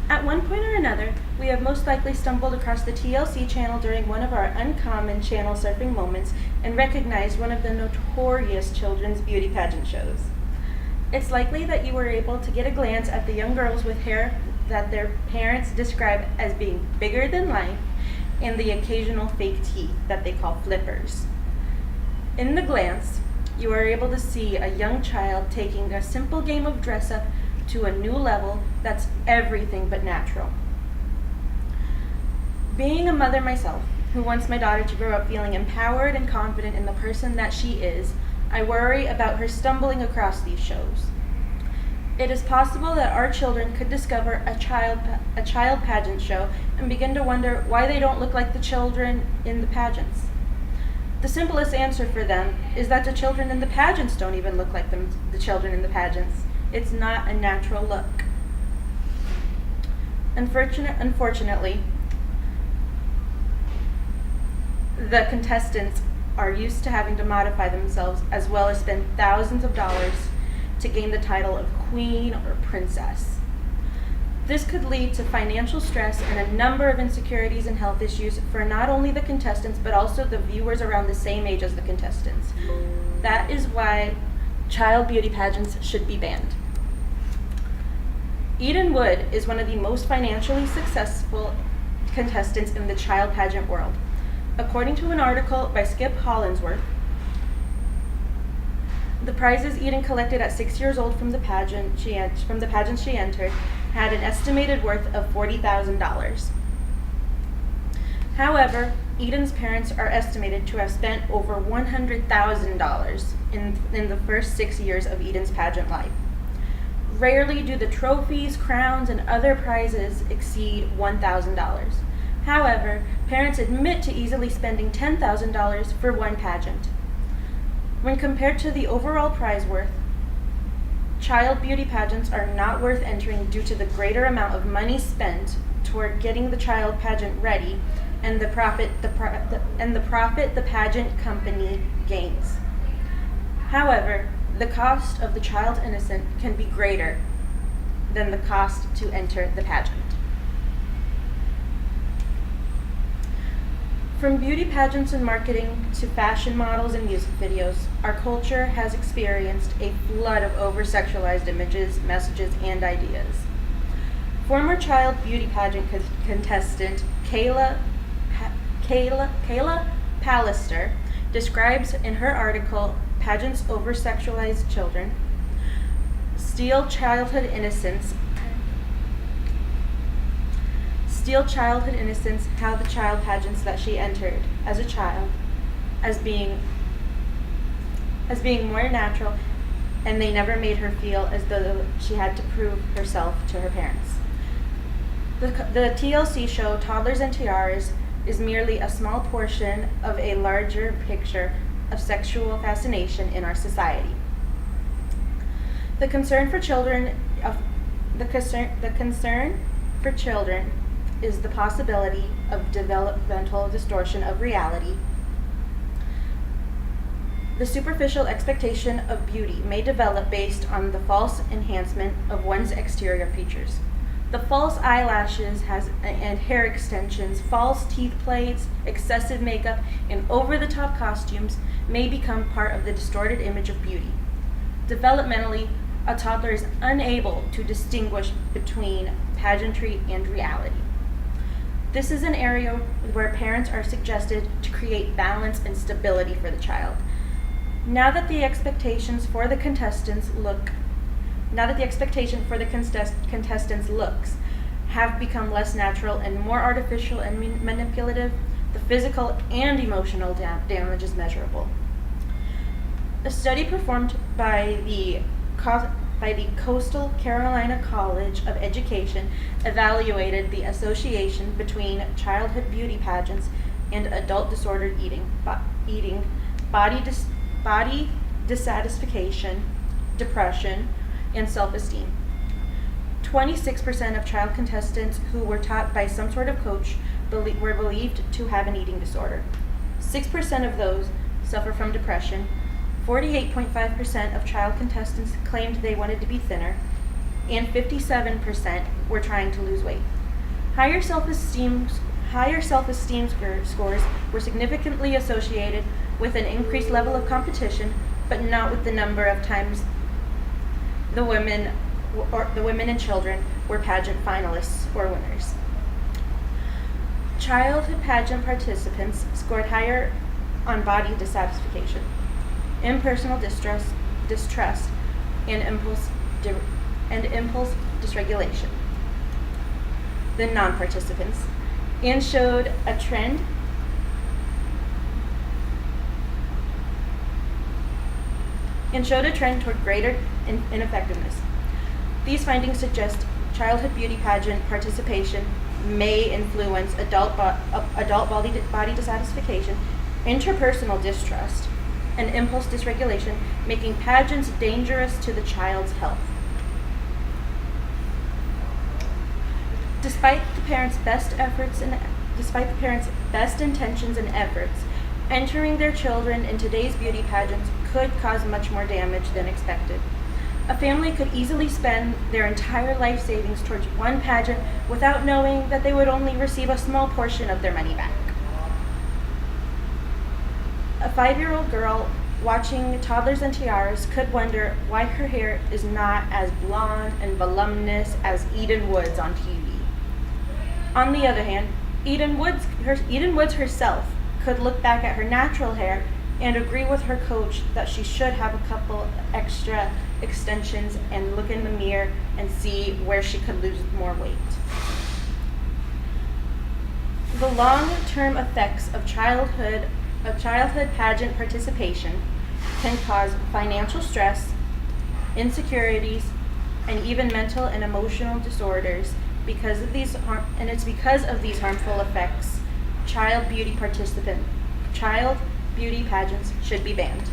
At one point or another, we have most likely stumbled across the TLC channel during one of our uncommon channel surfing moments and recognized one of the notorious children's beauty pageant shows. It's likely that you were able to get a glance at the young girls with hair that their parents describe as being bigger than life and the occasional fake teeth that they call flippers. In the glance, you are able to see a young child taking a simple game of dress-up to a new level that's everything but natural. Being a mother myself, who wants my daughter to grow up feeling empowered and confident in the person that she is, I worry about her stumbling across these shows. It is possible that our children could discover a child pageant show and begin to wonder why they don't look like the children in the pageants. The simplest answer for them is that the children in the pageants don't even look like the children in the pageants. It's not a natural look. Unfortunately, the contestants are used to having to modify themselves as well as spend thousands of dollars to gain the title of queen or princess. This could lead to financial stress and a number of insecurities and health issues for not only the contestants but also the viewers around the same age as the contestants. That is why child beauty pageants should be banned. Eden Wood is one of the most financially successful contestants in the child pageant world. According to an article by Skip Hollandsworth, the prizes Eden collected at 6 years old from the pageant she entered had an estimated worth of $40,000. However, Eden's parents are estimated to have spent over $100,000 in the first 6 years of Eden's pageant life. Rarely do the trophies, crowns, and other prizes exceed $1,000. However, parents admit to easily spending $10,000 for one pageant. When compared to the overall prize worth, child beauty pageants are not worth entering due to the greater amount of money spent toward getting the child pageant ready and the profit the pageant company gains. However, the cost of the child innocent can be greater than the cost to enter the pageant. From beauty pageants and marketing to fashion models and music videos, our culture has experienced a flood of over-sexualized images, messages, and ideas. Former child beauty pageant contestant Kayla Pallister describes in her article, Pageants Over-Sexualized Children, Steal childhood innocence, how the child pageants that she entered as a child as being more natural, and they never made her feel as though she had to prove herself to her parents. The TLC show Toddlers and Tiaras is merely a small portion of a larger picture of sexual fascination in our society. The concern for children is the possibility of developmental distortion of reality. The superficial expectation of beauty may develop based on the false enhancement of one's exterior features. The false eyelashes and hair extensions, false teeth plates, excessive makeup, and over-the-top costumes may become part of the distorted image of beauty. Developmentally, a toddler is unable to distinguish between pageantry and reality. This is an area where parents are suggested to create balance and stability for the child. Now that the expectation for the contestants' looks have become less natural and more artificial and manipulative, the physical and emotional damage is measurable. A study performed by the Coastal Carolina College of Education evaluated the association between childhood beauty pageants and adult disordered eating, body dissatisfaction, depression, and self-esteem. 26% of child contestants who were taught by some sort of coach were believed to have an eating disorder. 6% of those suffer from depression. 48.5% of child contestants claimed they wanted to be thinner. and 57% were trying to lose weight. Higher self-esteem scores were significantly associated with an increased level of competition, but not with the number of times the women and children were pageant finalists or winners. Childhood pageant participants scored higher on body dissatisfaction, impersonal distrust, and impulse dysregulation than non-participants, and showed a trend toward greater ineffectiveness. These findings suggest childhood beauty pageant participation may influence adult body dissatisfaction, interpersonal distrust, and impulse dysregulation, making pageants dangerous to the child's health. Despite the parents' best intentions and efforts, entering their children in today's beauty pageants could cause much more damage than expected. A family could easily spend their entire life savings towards one pageant without knowing that they would only receive a small portion of their money back. A 5-year-old girl watching Toddlers and Tiaras could wonder why her hair is not as blonde and voluminous as Eden Woods on TV. On the other hand, Eden Woods herself could look back at her natural hair and agree with her coach that she should have a couple extra extensions and look in the mirror and see where she could lose more weight. The long-term effects of childhood pageant participation can cause financial stress, insecurities, and even mental and emotional disorders. Because of these harmful effects, child beauty pageants should be banned.